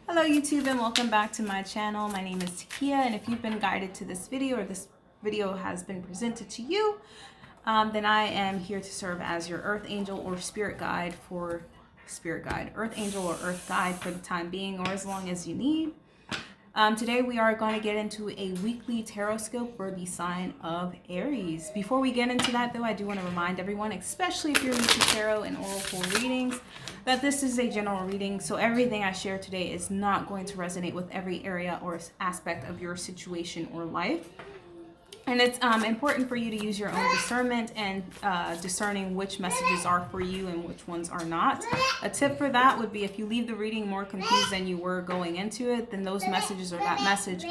Hello YouTube and welcome back to my channel. My name is Takia, and if you've been guided to this video or this video has been presented to you, then I am here to serve as your earth angel or spirit guide earth angel or earth guide for the time being or as long as you need. Today we are going to get into a weekly Tarotscope for the sign of Aries. Before we get into that though, I do want to remind everyone, especially if you're new to tarot and oracle readings, that this is a general reading. So everything I share today is not going to resonate with every area or aspect of your situation or life. And it's important for you to use your own discernment and discerning which messages are for you and which ones are not. A tip for that would be if you leave the reading more confused than you were going into it, then those messages or that message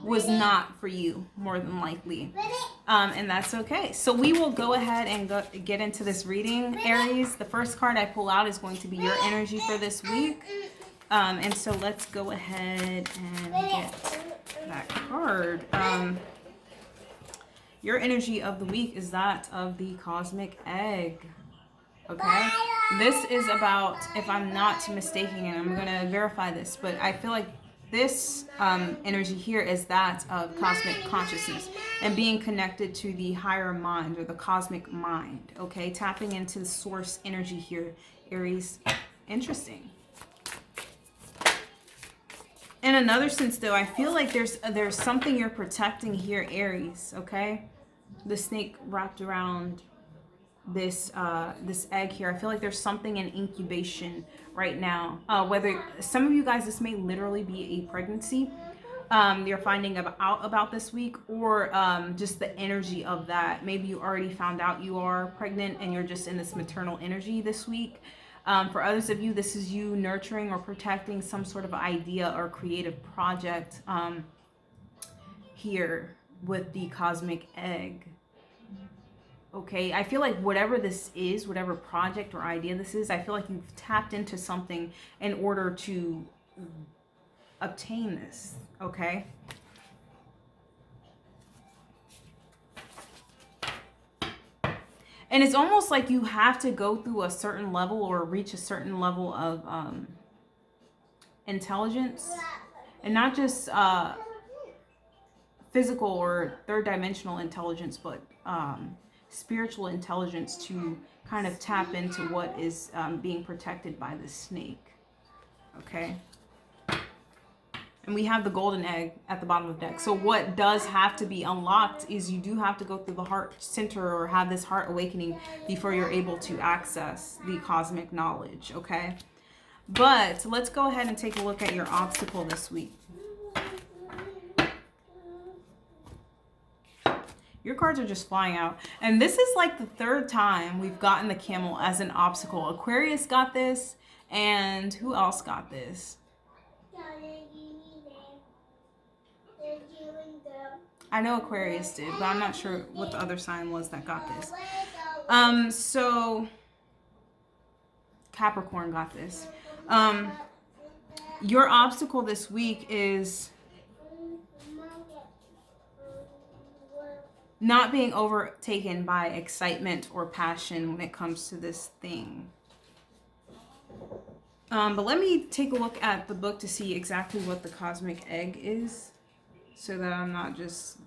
was not for you, more than likely. And that's okay. So we will go ahead and get into this reading, Aries. The first card I pull out is going to be your energy for this week. And so let's go ahead and get that card. Your energy of the week is that of the cosmic egg. Okay? This is about, if I'm not mistaken, and I'm going to verify this, but I feel like this energy here is that of cosmic consciousness and being connected to the higher mind or the cosmic mind. Okay? Tapping into the source energy here, Aries. Interesting. In another sense, though, I feel like there's something you're protecting here, Aries, okay? The snake wrapped around this this egg here. I feel like there's something in incubation right now. Whether some of you guys, this may literally be a pregnancy you're finding out about this week, or just the energy of that. Maybe you already found out you are pregnant and you're just in this maternal energy this week. For others of you, this is you nurturing or protecting some sort of idea or creative project here with the cosmic egg. Okay, I feel like whatever this is, whatever project or idea this is, I feel like you've tapped into something in order to obtain this, okay? And it's almost like you have to go through a certain level or reach a certain level of intelligence, and not just physical or third dimensional intelligence, but spiritual intelligence to kind of tap into what is being protected by the snake. Okay. And we have the golden egg at the bottom of the deck. So what does have to be unlocked is you do have to go through the heart center or have this heart awakening before you're able to access the cosmic knowledge. Okay. But let's go ahead and take a look at your obstacle this week. Your cards are just flying out. And this is like the third time we've gotten the camel as an obstacle. Aquarius got this, and who else got this? I know Aquarius did, but I'm not sure what the other sign was that got this. So Capricorn got this. Your obstacle this week is not being overtaken by excitement or passion when it comes to this thing. But let me take a look at the book to see exactly what the cosmic egg is, so that I'm not just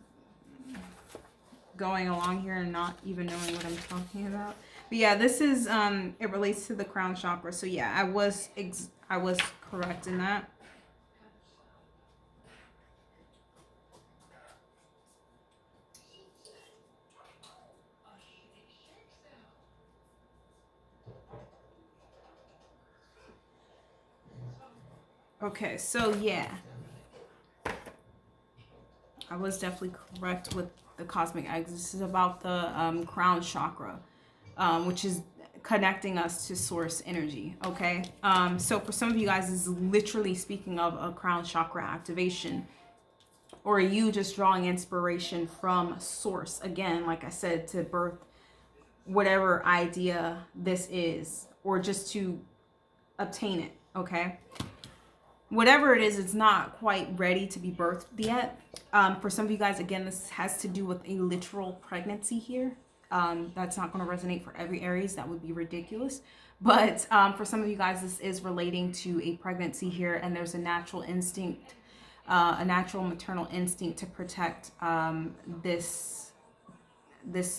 going along here and not even knowing what I'm talking about. But yeah, this is it relates to the crown chakra. So yeah, I was correct in that. Okay, so yeah, I was definitely correct with the cosmic eggs. This is about the crown chakra, which is connecting us to source energy. Okay, so for some of you guys, this is literally speaking of a crown chakra activation, or you just drawing inspiration from source. Again, like I said, to birth whatever idea this is, or just to obtain it. Okay. Whatever it is, it's not quite ready to be birthed yet. For some of you guys, again, this has to do with a literal pregnancy here. That's not going to resonate for every Aries. That would be ridiculous. But for some of you guys, this is relating to a pregnancy here, and there's a natural instinct, a natural maternal instinct to protect this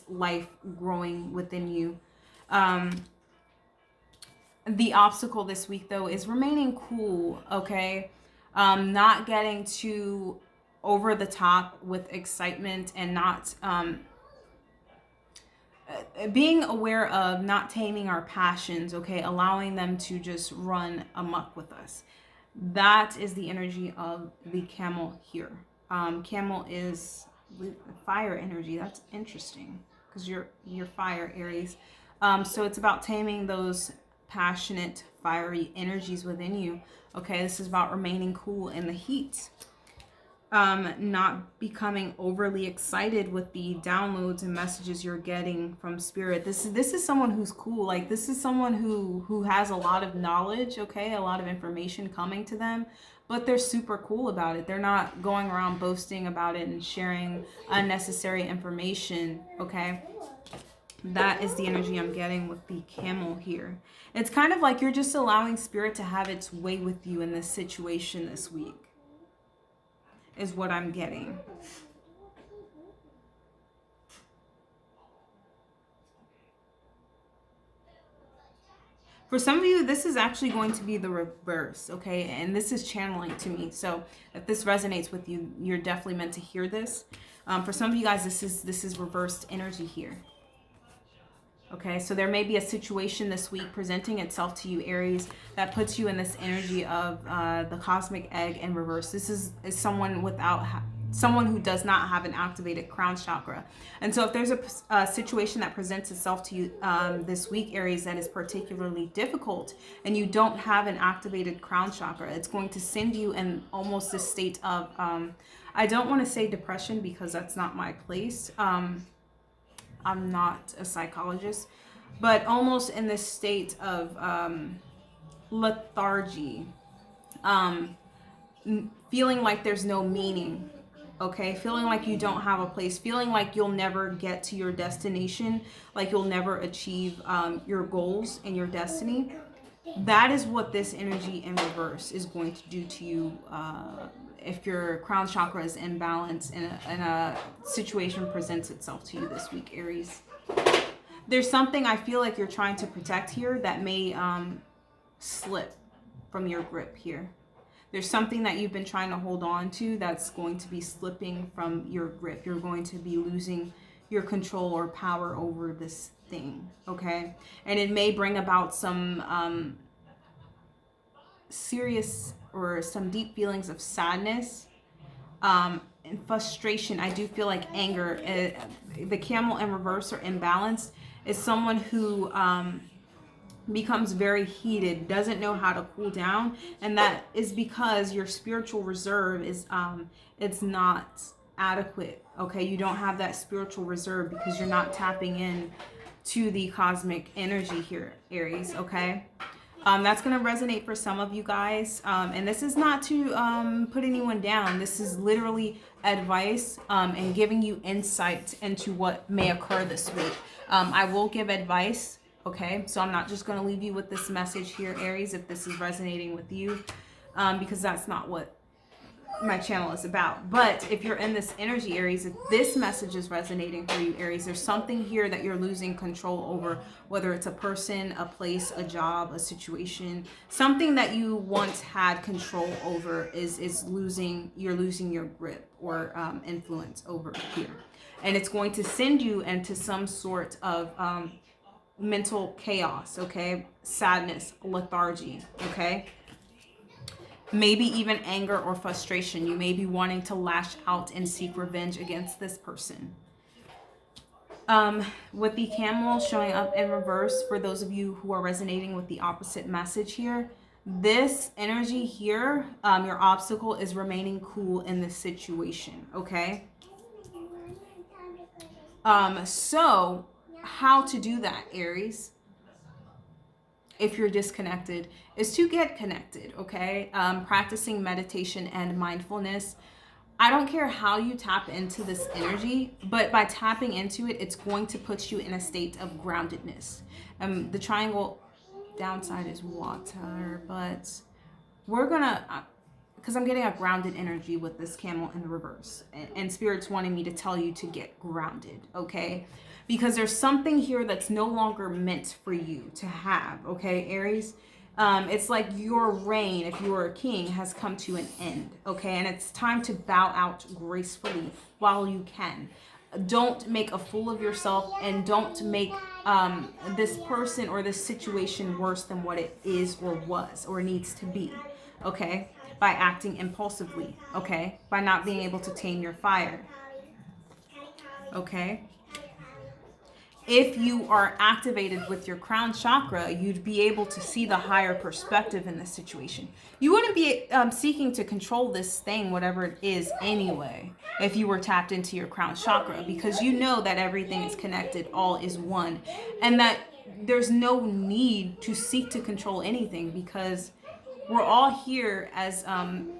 life growing within you. The obstacle this week, though, is remaining cool, okay? Not getting too over the top with excitement, and not being aware of not taming our passions, okay? Allowing them to just run amok with us. That is the energy of the camel here. Camel is fire energy. That's interesting because you're fire, Aries. So it's about taming those passionate, fiery energies within you. Okay, this is about remaining cool in the heat. Not becoming overly excited with the downloads and messages you're getting from spirit. This is someone who's cool. Like, this is someone who has a lot of knowledge, okay, a lot of information coming to them, but they're super cool about it. They're not going around boasting about it and sharing unnecessary information, okay? That is the energy I'm getting with the camel here. It's kind of like you're just allowing spirit to have its way with you in this situation this week, is what I'm getting. For some of you, this is actually going to be the reverse, okay? And this is channeling to me. So if this resonates with you, you're definitely meant to hear this. For some of you guys, this is reversed energy here. Okay, so there may be a situation this week presenting itself to you, Aries, that puts you in this energy of the cosmic egg in reverse. This is someone without someone who does not have an activated crown chakra. And so if there's a situation that presents itself to you this week, Aries, that is particularly difficult, and you don't have an activated crown chakra, it's going to send you in almost this state of, I don't want to say depression because that's not my place. I'm not a psychologist, but almost in this state of lethargy, feeling like there's no meaning, okay? Feeling like you don't have a place, feeling like you'll never get to your destination, like you'll never achieve your goals and your destiny. That is what this energy in reverse is going to do to you if your crown chakra is imbalanced and a situation presents itself to you this week, Aries. There's something I feel like you're trying to protect here that may slip from your grip here. There's something that you've been trying to hold on to that's going to be slipping from your grip. You're going to be losing your control or power over this thing, okay? And it may bring about some serious or some deep feelings of sadness and frustration. I do feel like anger. The camel in reverse or imbalanced is someone who becomes very heated, doesn't know how to cool down, and that is because your spiritual reserve is it's not adequate, okay? You don't have that spiritual reserve because you're not tapping in to the cosmic energy here, Aries, okay? That's going to resonate for some of you guys. And this is not to put anyone down. This is literally advice and giving you insight into what may occur this week. I will give advice, okay? So I'm not just going to leave you with this message here, Aries, if this is resonating with you, because that's not what my channel is about. But if you're in this energy, Aries, if this message is resonating for you, Aries, there's something here that you're losing control over, whether it's a person, a place, a job, a situation. Something that you once had control over is losing, you're losing your grip or influence over here. And it's going to send you into some sort of mental chaos, okay? Sadness, lethargy, okay? Maybe even anger or frustration. You may be wanting to lash out and seek revenge against this person. With the camel showing up in reverse, for those of you who are resonating with the opposite message here, this energy here, your obstacle is remaining cool in this situation, okay? So how to do that, Aries, if you're disconnected, is to get connected, okay? Practicing meditation and mindfulness. I don't care how you tap into this energy, but by tapping into it, it's going to put you in a state of groundedness. The triangle downside is water, but we're gonna, because I'm getting a grounded energy with this camel in the reverse, and Spirit's wanting me to tell you to get grounded, okay? Because there's something here that's no longer meant for you to have, okay, Aries? It's like your reign, if you are a king, has come to an end, okay? And it's time to bow out gracefully while you can. Don't make a fool of yourself, and don't make this person or this situation worse than what it is or was or needs to be, okay? By acting impulsively, okay? By not being able to tame your fire, okay? If you are activated with your crown chakra, you'd be able to see the higher perspective in this situation. You wouldn't be seeking to control this thing, whatever it is, anyway, if you were tapped into your crown chakra, because you know that everything is connected, all is one, and that there's no need to seek to control anything, because we're all here as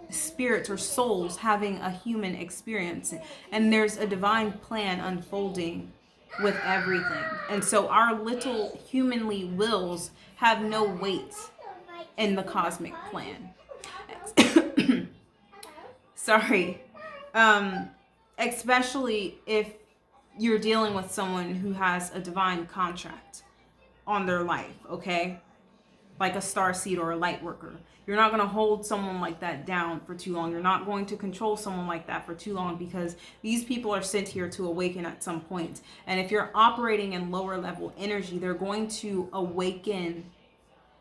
spirits or souls having a human experience, and there's a divine plan unfolding with everything. And so our little humanly wills have no weight in the cosmic plan. Sorry. Especially if you're dealing with someone who has a divine contract on their life, okay? Like a star seed or a light worker. You're not going to hold someone like that down for too long. You're not going to control someone like that for too long, because these people are sent here to awaken at some point. And if you're operating in lower level energy, they're going to awaken.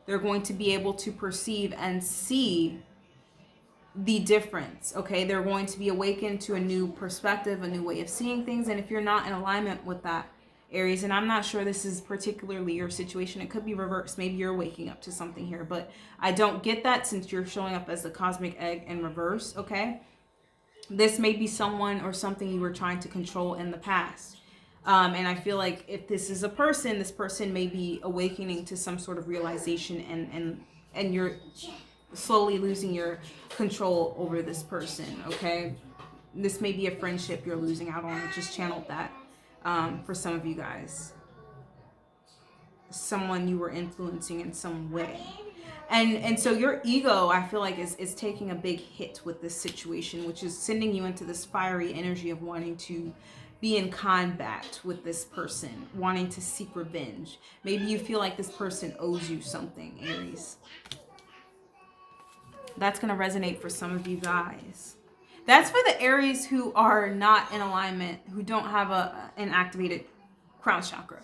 They're going to be able to perceive and see the difference, okay? They're going to be awakened to a new perspective, a new way of seeing things. And if you're not in alignment with that, Aries, and I'm not sure this is particularly your situation, it could be reversed, maybe you're waking up to something here, but I don't get that since you're showing up as the cosmic egg in reverse, okay? This may be someone or something you were trying to control in the past. And I feel like if this is a person, this person may be awakening to some sort of realization, and you're slowly losing your control over this person, okay? This may be a friendship you're losing out on. I just channeled that for some of you guys. Someone you were influencing in some way. And so your ego, I feel like, is taking a big hit with this situation, which is sending you into this fiery energy of wanting to be in combat with this person, wanting to seek revenge. Maybe you feel like this person owes you something, Aries. That's going to resonate for some of you guys. That's for the Aries who are not in alignment, who don't have an activated crown chakra.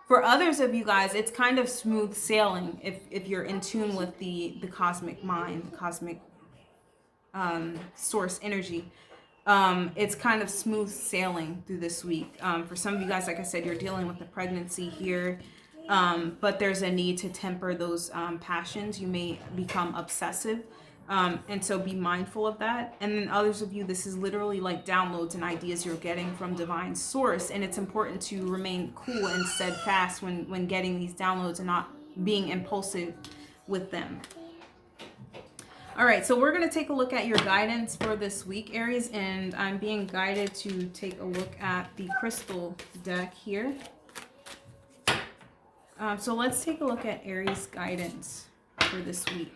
For others of you guys, it's kind of smooth sailing if you're in tune with the cosmic mind, the cosmic source energy. It's kind of smooth sailing through this week. For some of you guys, like I said, you're dealing with the pregnancy here. But there's a need to temper those passions. You may become obsessive. And so be mindful of that. And then others of you, this is literally like downloads and ideas you're getting from divine source. And it's important to remain cool and steadfast when getting these downloads and not being impulsive with them. All right, so we're going to take a look at your guidance for this week, Aries. And I'm being guided to take a look at the crystal deck here. So let's take a look at Aries guidance for this week.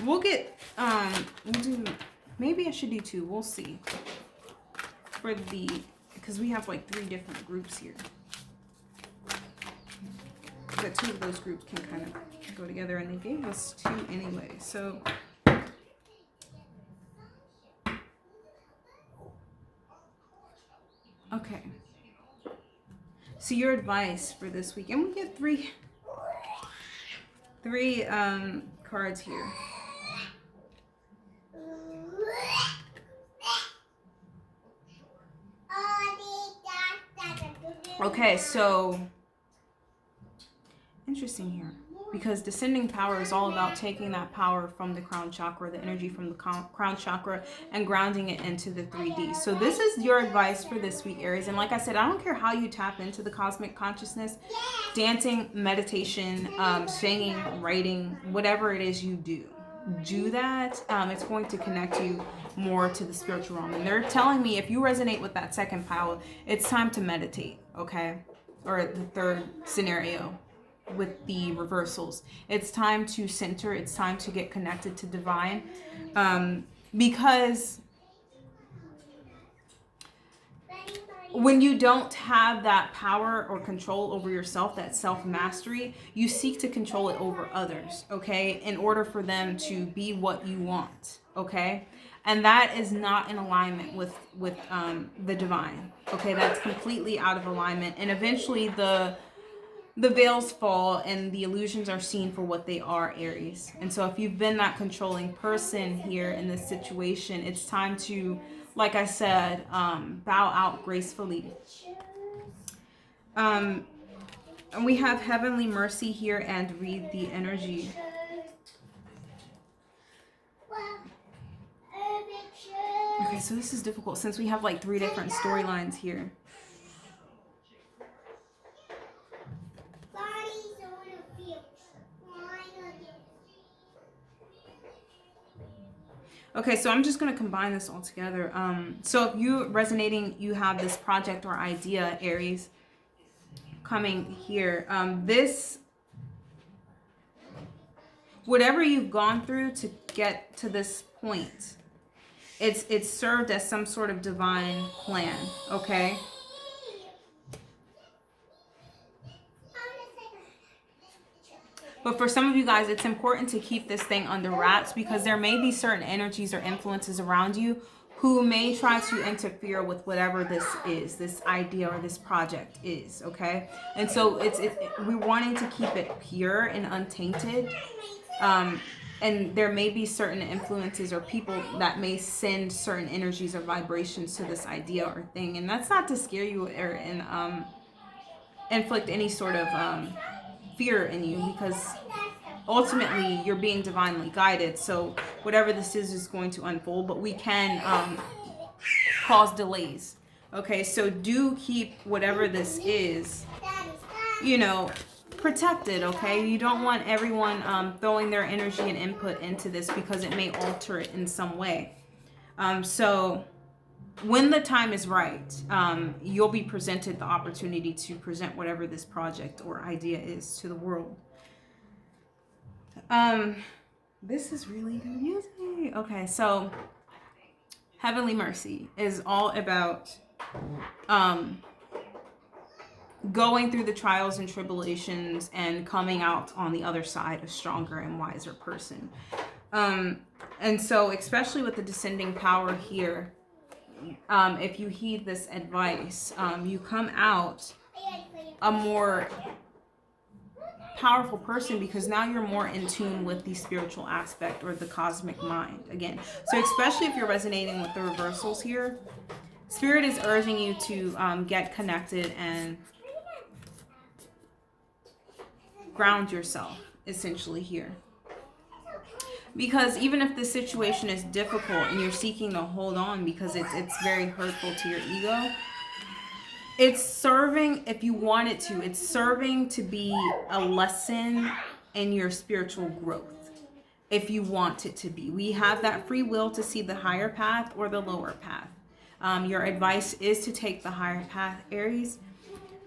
We'll get, we'll do, maybe I should do two, we'll see. For the, because we have like 3 different groups here. But 2 of those groups can kind of go together, and they gave us 2 anyway, so. Okay. So your advice for this week, and we get 3 cards here. Okay, so interesting here. because descending power is all about taking that power from the crown chakra, the energy from the crown chakra, and grounding it into the 3D. So this is your advice for this week, Aries. And like I said, I don't care how you tap into the cosmic consciousness, dancing, meditation, singing, writing, whatever it is you do that. It's going to connect you more to the spiritual realm. And they're telling me if you resonate with that second pile, it's time to meditate, okay? Or the third scenario with the reversals, it's time to center, it's time to get connected to divine, because when you don't have that power or control over yourself, that self-mastery, you seek to control it over others, okay, in order for them to be what you want, okay? And that is not in alignment with the divine, okay? That's completely out of alignment. And eventually the veils fall and the illusions are seen for what they are, Aries. And so if you've been that controlling person here in this situation, it's time to, like I said, bow out gracefully. And we have heavenly mercy here and read the energy. Okay, so this is difficult since we have like 3 different storylines here. Okay, so I'm just going to combine this all together. So if you resonating, you have this project or idea, Aries, coming here. Whatever you've gone through to get to this point, it's served as some sort of divine plan, okay? But for some of you guys, it's important to keep this thing under wraps because there may be certain energies or influences around you who may try to interfere with whatever this is, this idea or this project is, okay? And so we're wanting to keep it pure and untainted. And there may be certain influences or people that may send certain energies or vibrations to this idea or thing. And that's not to scare you or inflict any sort of fear in you, because ultimately you're being divinely guided. So whatever this is going to unfold, but we can cause delays. Okay, so do keep whatever this is, protected, okay? You don't want everyone throwing their energy and input into this because it may alter it in some way. So when the time is right, you'll be presented the opportunity to present whatever this project or idea is to the world. This is really confusing. Okay, so heavenly mercy is all about going through the trials and tribulations and coming out on the other side a stronger and wiser person. And so especially with the descending power here, if you heed this advice, you come out a more powerful person because now you're more in tune with the spiritual aspect or the cosmic mind again. So especially if you're resonating with the reversals here, Spirit is urging you to get connected and ground yourself essentially here. Because even if the situation is difficult and you're seeking to hold on because it's very hurtful to your ego, it's serving, if you want it to, it's serving to be a lesson in your spiritual growth. If you want it to be. We have that free will to see the higher path or the lower path. Your advice is to take the higher path, Aries.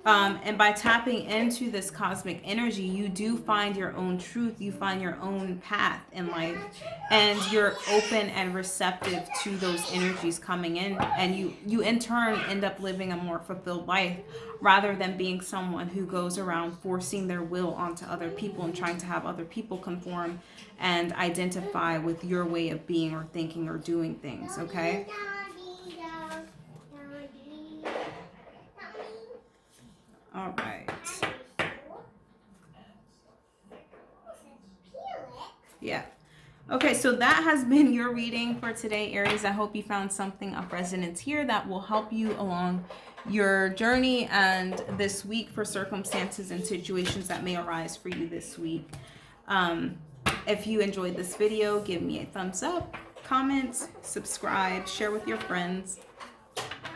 And by tapping into this cosmic energy, you do find your own truth. You find your own path in life. And you're open and receptive to those energies coming in. And you in turn end up living a more fulfilled life rather than being someone who goes around forcing their will onto other people and trying to have other people conform and identify with your way of being or thinking or doing things, okay? All right. Yeah. Okay, so that has been your reading for today, Aries. I hope you found something of resonance here that will help you along your journey and this week for circumstances and situations that may arise for you this week. If you enjoyed this video, give me a thumbs up, comment, subscribe, share with your friends,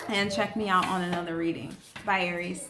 and check me out on another reading. Bye, Aries.